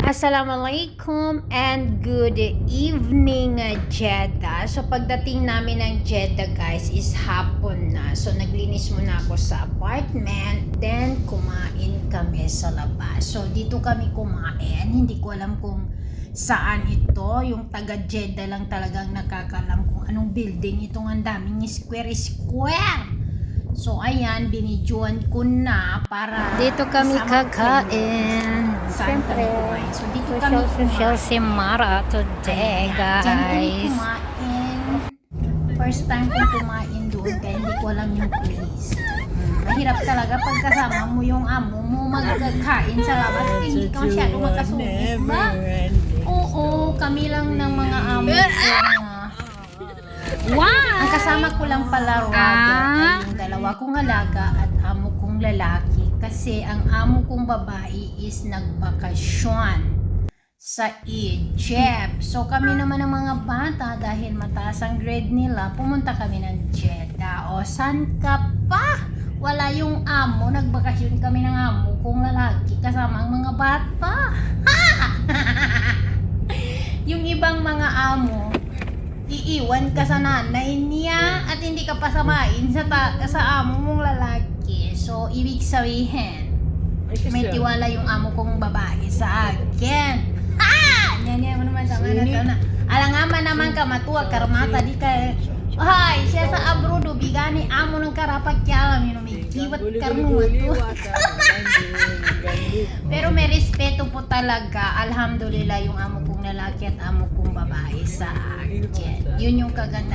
Assalamualaikum and good evening Jeddah. So pagdating namin ng Jeddah guys is hapon na. So naglinis muna ako sa apartment, then kumain kami sa labas. So dito kami kumain, hindi ko alam kung saan ito. Yung taga Jeddah lang talagang nakakalam kung anong building itong ang daming square. So ayan, binidyoan ko na para dito kami kakain. Siyempre, so dito kami social si Mara today, guys. First time kong kumain doon kaya hindi ko alam yung place. Mahirap talaga pag kasama mo yung amo mo magkakain sa labas. Hindi ka masyado makasungit ba? Oo, kami lang ng mga amo ko. Wow! Ang kasama ko lang pala ay yung dalawa kong alaga at amo kong lalaki kasi ang amo kong babae is nagbakasyon sa Egypt. So kami naman ang mga bata dahil mataas ang grade nila, pumunta kami ng Jeddah. O saan ka pa? Wala yung amo, nagbakasyon kami ng amo kong lalaki kasama ang mga bata. Yung ibang mga amo iiwan ka sa nanay niya at hindi ka pasamain sa amo mong lalaki. So, ibig sabihin, may tiwala yung amo kong babae sa akin. Ha! Yan mo naman sa mga na. Alangaman naman ka matuwa, karmata, di ka, ay, siya sa abroad, bigani, amo ng karapat kyalam, may kiwat karmo matuwa. Pero may respeto po talaga, alhamdulillah, yung amo kong lalaki at amo kong babae sa akin. Yun yung kaganda.